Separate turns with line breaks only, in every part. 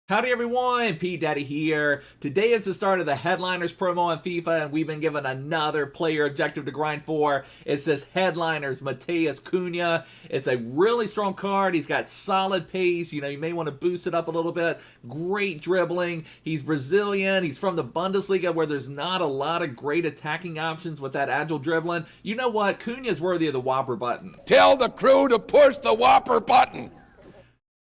Howdy everyone, petedaddy here. Today is the start of the Headliners promo on FIFA, and we've been given another player objective to grind for. It's this Headliners Matheus Cunha. It's a really strong card. He's got solid pace. You may want to boost it up a little bit. Great dribbling. He's Brazilian. He's from the Bundesliga, where there's not a lot of great attacking options with that agile dribbling. You know what? Cunha's worthy of the Whopper button.
Tell the crew to push the Whopper button.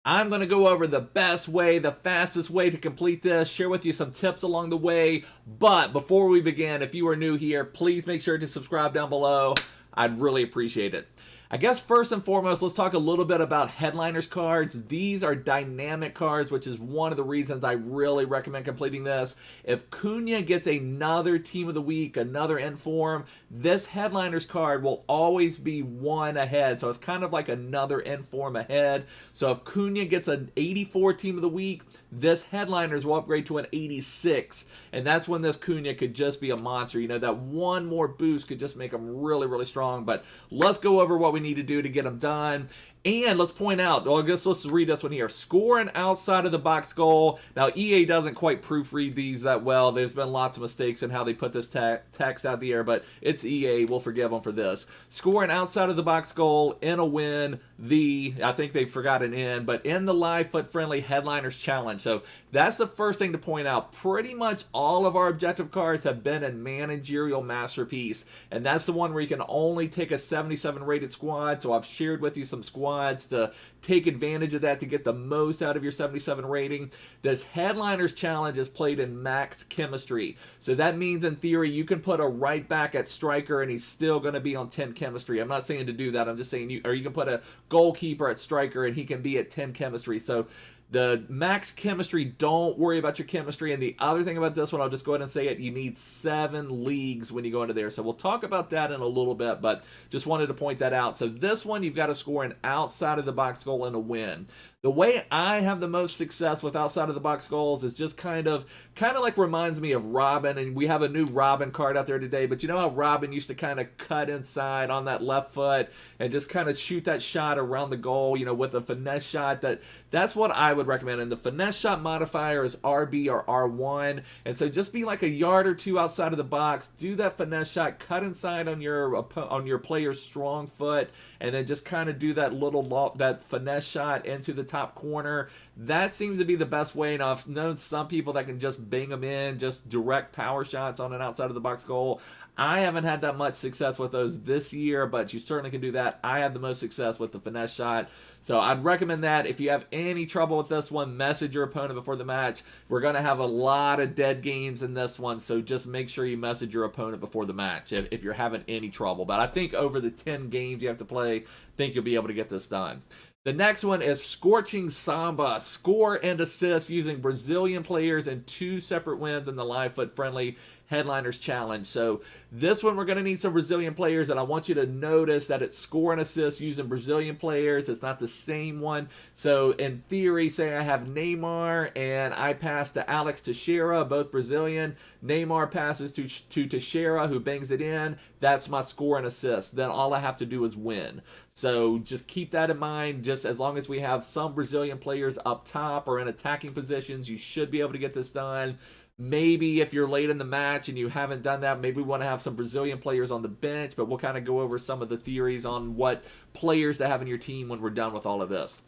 I'm going to go over the best way, the fastest way to complete this, share with you some tips along the way. But before we begin, if you are new here, please make sure to subscribe down below. I'd really appreciate it. I guess first and foremost, let's talk a little bit about Headliners cards. These are dynamic cards, which is one of the reasons I really recommend completing this. If Cunha gets another Team of the Week, another inform, this Headliners card will always be one ahead. So it's kind of like another inform ahead. So if Cunha gets an 84 Team of the Week, this Headliners will upgrade to an 86. And that's when this Cunha could just be a monster. That one more boost could just make him really, really strong. But let's go over what we need to do to get them done. And let's point out, I guess let's read this one here. Score an outside of the box goal. Now, EA doesn't quite proofread these that well. There's been lots of mistakes in how they put this text out the air, but it's EA. We'll forgive them for this. Score an outside of the box goal in a win. I think they forgot an in, but in the live FUT Friendly Headliners Challenge. So that's the first thing to point out. Pretty much all of our objective cards have been in Managerial Masterpiece, and that's the one where you can only take a 77 rated squad. So I've shared with you some squads to take advantage of that to get the most out of your 77 rating. This Headliners Challenge is played in max chemistry. So that means in theory you can put a right back at striker and he's still going to be on 10 chemistry. I'm not saying to do that. I'm just saying you can put a goalkeeper at striker and he can be at 10 chemistry. So the max chemistry, don't worry about your chemistry. And the other thing about this one, I'll just go ahead and say it, you need 7 leagues when you go into there. So we'll talk about that in a little bit, but just wanted to point that out. So this one, you've got to score an outside of the box goal and a win. The way I have the most success with outside of the box goals is just kind of like reminds me of Robin, and we have a new Robin card out there today, but you know how Robin used to kind of cut inside on that left foot and just kind of shoot that shot around the goal, with a finesse shot? That's what I would recommend. And the finesse shot modifier is RB or R1, and so just be like a yard or two outside of the box, do that finesse shot, cut inside on your player's strong foot, and then just kind of do that finesse shot into the top corner. That seems to be the best way. Now, I've known some people that can just bang them in, just direct power shots on an outside of the box goal. I haven't had that much success with those this year, but you certainly can do that. I have the most success with the finesse shot. So I'd recommend that. If you have any trouble with this one, message your opponent before the match. We're going to have a lot of dead games in this one, so just make sure you message your opponent before the match if you're having any trouble. But I think over the 10 games you have to play, I think you'll be able to get this done. The next one is Scorching Samba. Score and assist using Brazilian players in 2 separate wins in the live FUT Friendly Headliners Challenge. So this one we're going to need some Brazilian players, and I want you to notice that it's score and assist using Brazilian players. It's not the same one. So in theory, say I have Neymar and I pass to Alex Teixeira, both Brazilian. Neymar passes to Teixeira, who bangs it in. That's my score and assist. Then all I have to do is win. So just keep that in mind. Just as long as we have some Brazilian players up top or in attacking positions, you should be able to get this done. Maybe if you're late in the match and you haven't done that, maybe we want to have some Brazilian players on the bench, but we'll kind of go over some of the theories on what players to have in your team when we're done with all of this.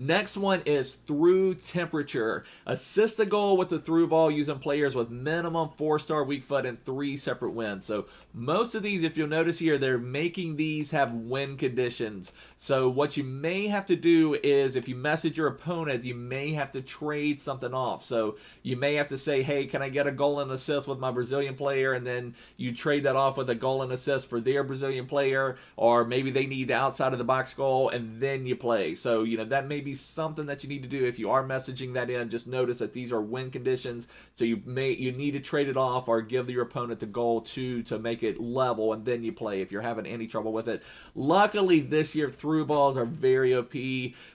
Next one is through temperature. Assist a goal with the through ball using players with minimum 4-star weak foot and 3 separate wins. So most of these, if you'll notice here, they're making these have win conditions. So what you may have to do is, if you message your opponent, you may have to trade something off. So you may have to say, hey, can I get a goal and assist with my Brazilian player? And then you trade that off with a goal and assist for their Brazilian player. Or maybe they need the outside of the box goal, and then you play. So, that may be something that you need to do. If you are messaging that in, just notice that these are win conditions, so you need to trade it off or give your opponent the goal to make it level, and then you play if you're having any trouble with it. Luckily this year through balls are very OP.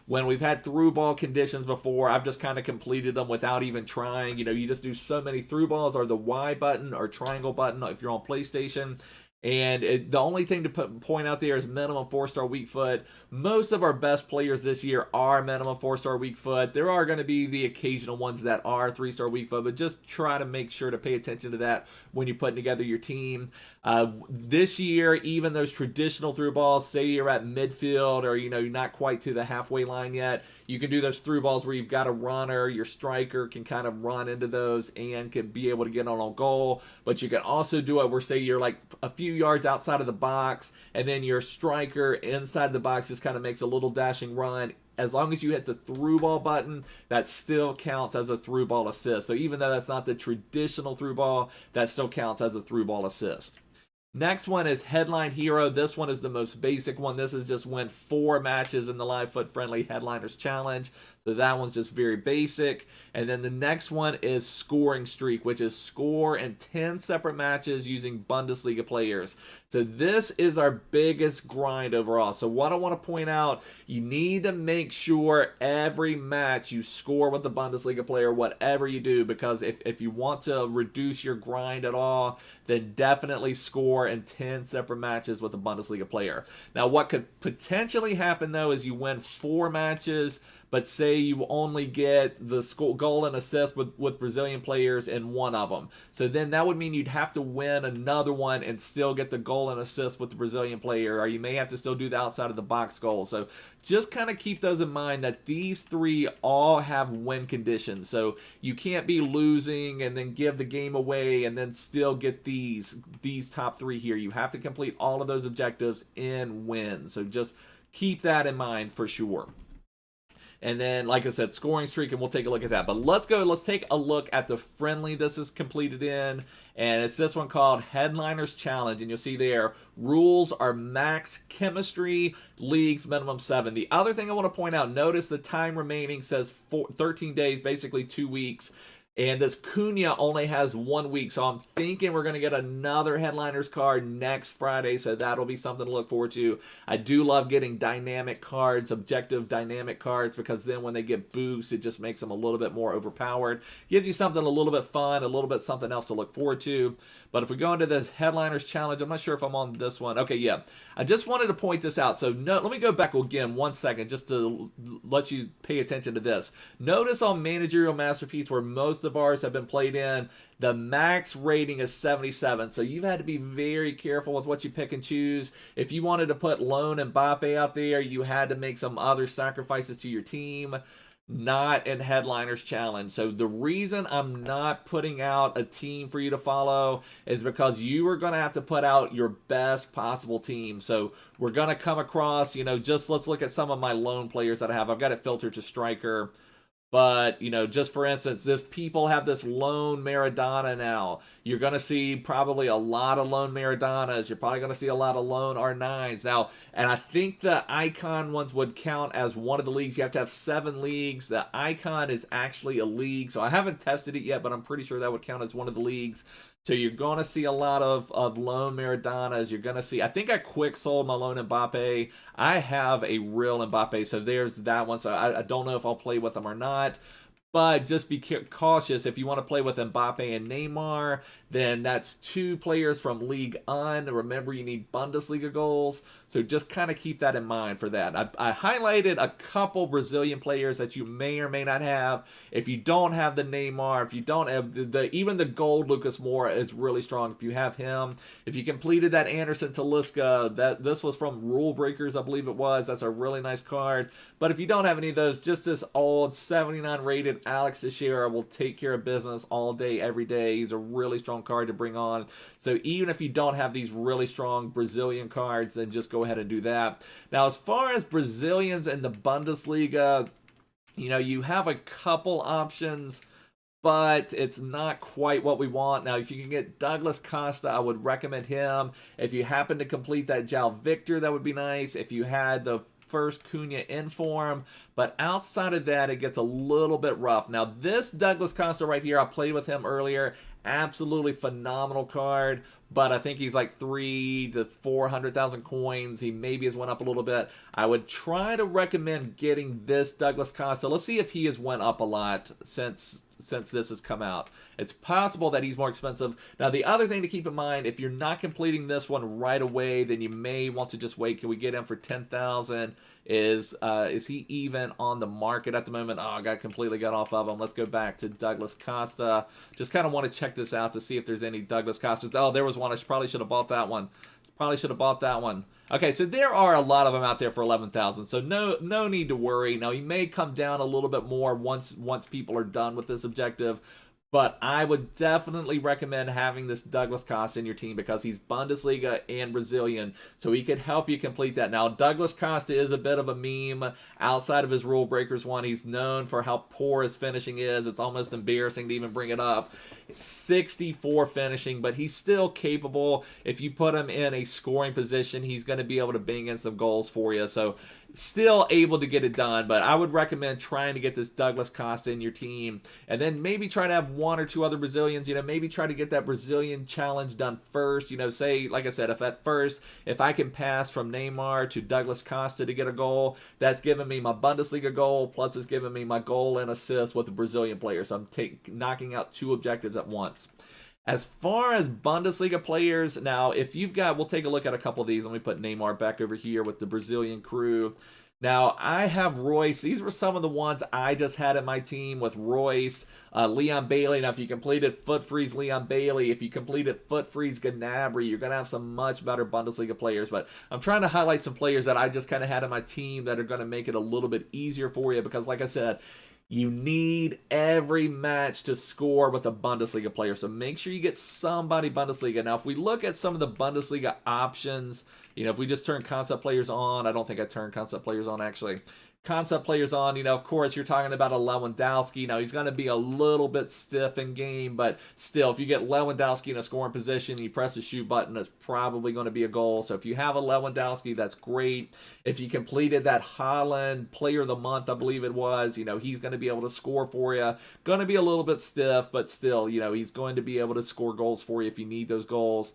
When we've had through ball conditions before, I've just kind of completed them without even trying. You just do so many through balls, or the Y button or triangle button if you're on PlayStation. And the only thing to point out there is minimum 4-star weak foot. Most of our best players this year are minimum 4-star weak foot. There are going to be the occasional ones that are 3-star weak foot, but just try to make sure to pay attention to that when you're putting together your team. This year, even those traditional through balls, say you're at midfield or you're not quite to the halfway line yet, you can do those through balls where you've got a runner, your striker can kind of run into those and can be able to get on goal. But you can also do it where, say, you're like a few yards outside of the box, and then your striker inside the box just kind of makes a little dashing run. As long as you hit the through ball button, that still counts as a through ball assist. So even though that's not the traditional through ball, that still counts as a through ball assist. Next one is Headline Hero. This one is the most basic one. This has just won 4 matches in the live FUT Friendly Headliners Challenge. So that one's just very basic. And then the next one is Scoring Streak, which is score in 10 separate matches using Bundesliga players. So this is our biggest grind overall. So what I want to point out, you need to make sure every match you score with the Bundesliga player, whatever you do, because if you want to reduce your grind at all, then definitely score in 10 separate matches with a Bundesliga player. Now, what could potentially happen, though, is you win 4 matches, but say you only get the goal and assist with Brazilian players in one of them. So then that would mean you'd have to win another one and still get the goal and assist with the Brazilian player, or you may have to still do the outside of the box goal. So just kind of keep those in mind that these 3 all have win conditions. So you can't be losing and then give the game away and then still get these top 3 here. You have to complete all of those objectives in wins. So just keep that in mind for sure. And then, like I said, Scoring Streak, and we'll take a look at that. But let's take a look at the friendly this is completed in. And it's this one called Headliners Challenge. And you'll see there, rules are max chemistry, leagues minimum 7. The other thing I want to point out, notice the time remaining says 13 days, basically 2 weeks. And this Cunha only has 1 week, so I'm thinking we're going to get another Headliners card next Friday, so that'll be something to look forward to. I do love getting dynamic cards, objective dynamic cards, because then when they get boosts, it just makes them a little bit more overpowered. Gives you something a little bit fun, a little bit something else to look forward to. But if we go into this Headliners Challenge, I'm not sure if I'm on this one. Okay, yeah. I just wanted to point this out. So let me go back again 1 second just to let you pay attention to this. Notice on Managerial Masterpiece, where most of ours have been played in, the max rating is 77. So you've had to be very careful with what you pick and choose. If you wanted to put Lone Mbappe out there, you had to make some other sacrifices to your team. Not in Headliners Challenge. So the reason I'm not putting out a team for you to follow is because you are going to have to put out your best possible team. So we're going to come across, just let's look at some of my lone players that I have. I've got it filtered to striker. But, just for instance, people have this lone Maradona now. You're going to see probably a lot of lone Maradonas. You're probably going to see a lot of lone R9s. Now, and I think the icon ones would count as one of the leagues. You have to have 7 leagues. The icon is actually a league. So I haven't tested it yet, but I'm pretty sure that would count as one of the leagues. So you're going to see a lot of lone Maradonas. You're going to see, I think I quick sold my lone Mbappe. I have a real Mbappe, so there's that one. So I don't know if I'll play with them or not. But just be cautious. If you want to play with Mbappe and Neymar, then that's 2 players from League On. Remember, you need Bundesliga goals. So just kind of keep that in mind for that. I highlighted a couple Brazilian players that you may or may not have. If you don't have the Neymar, if you don't have even the gold Lucas Moura is really strong. If you have him, if you completed that Anderson Talisca, this was from Rule Breakers, I believe it was. That's a really nice card. But if you don't have any of those, just this old 79 rated Alex Teixeira will take care of business all day, every day. He's a really strong card to bring on. So even if you don't have these really strong Brazilian cards, then just go ahead and do that. Now, as far as Brazilians in the Bundesliga, you have a couple options, but it's not quite what we want. Now, if you can get Douglas Costa, I would recommend him. If you happen to complete that João Victor, that would be nice. If you had the first Cunha in form, but outside of that, it gets a little bit rough. Now, this Douglas Costa right here, I played with him earlier. absolutely phenomenal card, but I think he's like 300,000 to 400,000 coins. He maybe has went up a little bit. I would try to recommend getting this Douglas Costa. Let's see if he has went up a lot since this has come out. It's possible that he's more expensive. Now, the other thing to keep in mind, if you're not completing this one right away, then you may want to just wait. Can we get him for 10,000? Is he even on the market at the moment? Oh, I completely got off of him. Let's go back to Douglas Costa. Just kind of want to check this out to see if there's any Douglas Costas. Oh, there was one. I probably should have bought that one. Probably should have bought that one. Okay, so there are a lot of them out there for 11,000. So no need to worry. Now, he may come down a little bit more once people are done with this objective. But I would definitely recommend having this Douglas Costa in your team because he's Bundesliga and Brazilian, so he could help you complete that. Now, Douglas Costa is a bit of a meme outside of his Rule Breakers one. He's known for how poor his finishing is. It's almost embarrassing to even bring it up. It's 64 finishing, but he's still capable. If you put him in a scoring position, he's going to be able to bang in some goals for you. So still able to get it done, but I would recommend trying to get this Douglas Costa in your team, and then maybe try to have one or two other Brazilians, maybe try to get that Brazilian challenge done first, say, like I said, if I can pass from Neymar to Douglas Costa to get a goal, that's giving me my Bundesliga goal, plus it's giving me my goal and assist with the Brazilian player, so I'm knocking out two objectives at once. As far as Bundesliga players, now, if you've got, we'll take a look at a couple of these. Let me put Neymar back over here with the Brazilian crew. Now, I have Royce. These were some of the ones I just had in my team with Royce, Leon Bailey. Now, if you completed FUT Freeze Leon Bailey, if you completed FUT Freeze Gnabry, you're going to have some much better Bundesliga players. But I'm trying to highlight some players that I just kind of had in my team that are going to make it a little bit easier for you because, like I said, you need every match to score with a Bundesliga player. So make sure you get somebody Bundesliga. Now, if we look at some of the Bundesliga options, if we just turn concept players on, I don't think I turned concept players on actually. Concept players on, of course, you're talking about a Lewandowski. Now, he's going to be a little bit stiff in game, but still, if you get Lewandowski in a scoring position, you press the shoot button, it's probably going to be a goal. So if you have a Lewandowski, that's great. If you completed that Haaland Player of the Month, I believe it was, he's going to be able to score for you. Going to be a little bit stiff, but still, he's going to be able to score goals for you if you need those goals.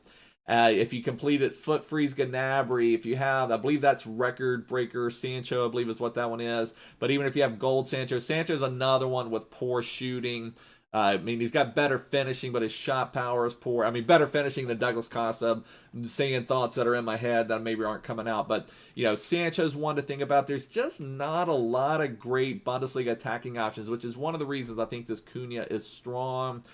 If you completed FUT Freeze Gnabry, if you have, I believe that's Record Breaker Sancho, I believe is what that one is. But even if you have Gold Sancho's another one with poor shooting. He's got better finishing, but his shot power is poor. Better finishing than Douglas Costa. I'm saying thoughts that are in my head that maybe aren't coming out. But, Sancho's one to think about. There's just not a lot of great Bundesliga attacking options, which is one of the reasons I think this Cunha is strong.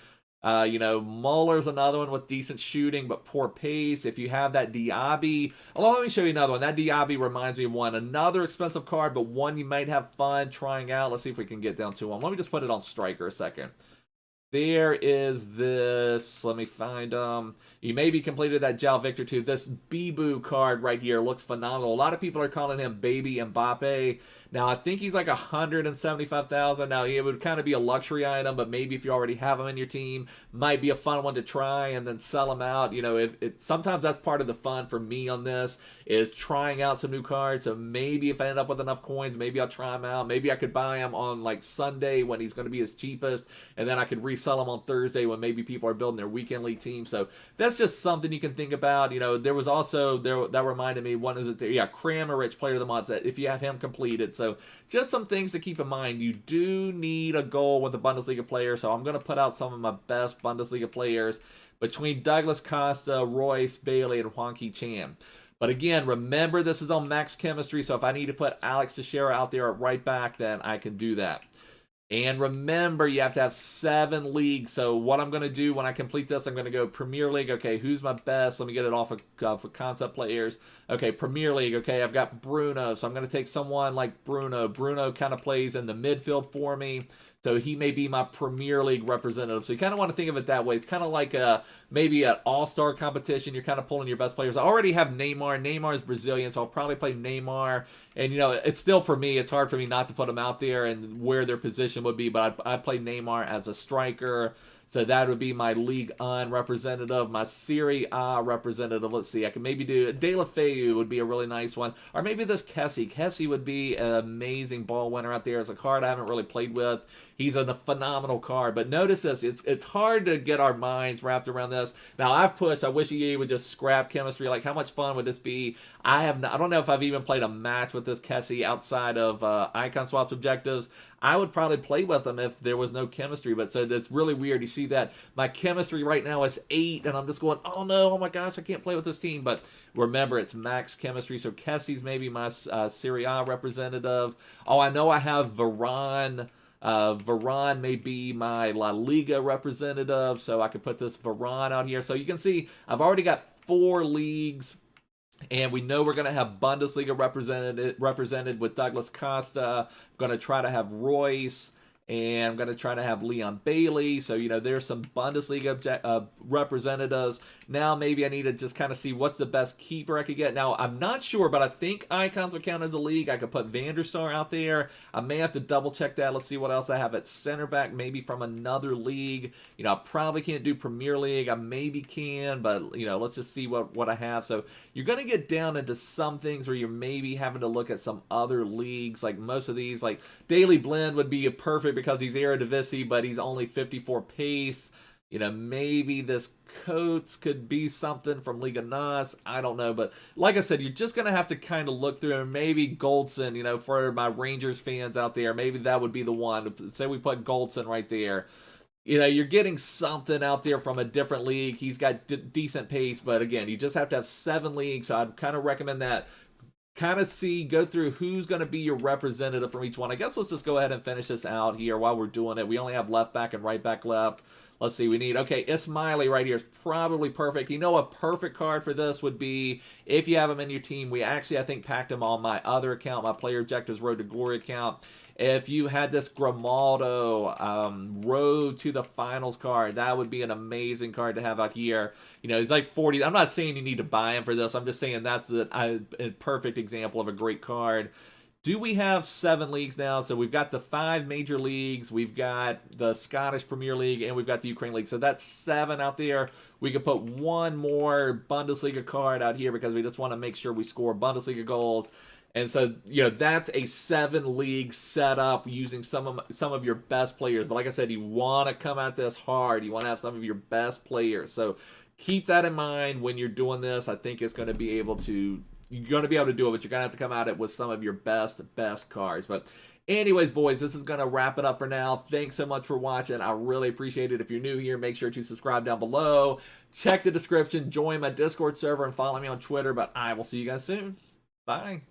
Muller's another one with decent shooting but poor pace. If you have that Diaby, let me show you another one. That Diaby reminds me of one. Another expensive card, but one you might have fun trying out. Let's see if we can get down to one. Let me just put it on striker a second. There is this. Let me find you maybe completed that Jao Victor too. This Bibu card right here looks phenomenal. A lot of people are calling him Baby Mbappe. Now, I think he's like 175,000. Now, it would kind of be a luxury item, but maybe if you already have him in your team, might be a fun one to try and then sell him out. Sometimes that's part of the fun for me on this is trying out some new cards. So maybe if I end up with enough coins, maybe I'll try him out. Maybe I could buy him on like Sunday when he's going to be his cheapest, and then I could resell him on Thursday when maybe people are building their weekend league team. So that's just something you can think about. There was also that reminded me. One is Kramaric Player of the Month. If you have him completed. So just some things to keep in mind. You do need a goal with a Bundesliga player, so I'm going to put out some of my best Bundesliga players between Douglas Costa, Royce, Bailey, and Hwang Hee-chan. But again, remember this is on max chemistry, so if I need to put Alex Teixeira out there at right back, then I can do that. And remember, you have to have 7 leagues. So what I'm going to do when I complete this, I'm going to go Premier League. Okay, who's my best? Let me get it off of concept players. Okay, Premier League. Okay, I've got Bruno. So I'm going to take someone like Bruno. Bruno kind of plays in the midfield for me. So he may be my Premier League representative. So you kind of want to think of it that way. It's kind of like maybe an all-star competition. You're kind of pulling your best players. I already have Neymar. Neymar is Brazilian, so I'll probably play Neymar. And, it's still for me, it's hard for me not to put them out there and where their position would be. But I'd play Neymar as a striker. So that would be my Ligue 1 representative, my Serie A representative. Let's see, I can maybe do De La Feu would be a really nice one. Or maybe this Kessie. Kessie would be an amazing ball winner out there as a card I haven't really played with. he's a phenomenal card. But notice this, it's hard to get our minds wrapped around this. Now, I've pushed, I wish EA would just scrap chemistry. Like, how much fun would this be? I don't know if I've even played a match with this Kessie outside of icon swaps objectives. I would probably play with him if there was no chemistry, but so that's really weird. You see that my chemistry right now is 8, and I'm just going, oh no, oh my gosh, I can't play with this team. But remember, it's max chemistry, so Kessie's maybe my Serie A representative. Oh, I know I have Varane. Varane may be my La Liga representative, so I could put this Varane out here. So you can see I've already got 4 leagues. And we know we're going to have Bundesliga represented with Douglas Costa. I'm going to try to have Royce. And I'm going to try to have Leon Bailey. So, you know, there's some Bundesliga representatives. Now, maybe I need to just kind of see what's the best keeper I could get. Now, I'm not sure, but I think icons will count as a league. I could put Van der Sar out there. I may have to double check that. Let's see what else I have at center back, maybe from another league. You know, I probably can't do Premier League. I maybe can, but, you know, let's just see what I have. So you're going to get down into some things where you're maybe having to look at some other leagues. Like most of these, like Daily Blend would be a perfect because he's Eredivisie, but he's only 54 pace. You know, maybe this Coates could be something from Liga NOS. I don't know. But like I said, you're just going to have to kind of look through, and maybe Goldson, you know, for my Rangers fans out there, maybe that would be the one. Say we put Goldson right there. You know, you're getting something out there from a different league. He's got decent pace, but again, you just have to have 7 leagues. So I'd kind of recommend that. Kind of go through who's going to be your representative from each one. I guess let's just go ahead and finish this out here while we're doing it. We only have left back and right back left. Let's see, we need, okay, Ismaili right here is probably perfect. You know, a perfect card for this would be, if you have him in your team, we actually, I think, packed him on my other account, my Player Objectives Road to Glory account. If you had this Grimaldo Road to the Finals card, that would be an amazing card to have out here. You know, he's like 40. I'm not saying you need to buy him for this. I'm just saying that's a perfect example of a great card. Do we have 7 leagues now? So we've got the 5 major leagues, we've got the Scottish Premier League, and we've got the Ukraine League. So that's 7 out there. We could put one more Bundesliga card out here because we just want to make sure we score Bundesliga goals. And so, you know, that's a 7-league setup using some of your best players. But like I said, you want to come at this hard. You want to have some of your best players. So keep that in mind when you're doing this. I think it's going to be able to... You're going to be able to do it, but you're going to have to come at it with some of your best cards. But anyways, boys, this is going to wrap it up for now. Thanks so much for watching. I really appreciate it. If you're new here, make sure to subscribe down below. Check the description. Join my Discord server and follow me on Twitter. But I will see you guys soon. Bye.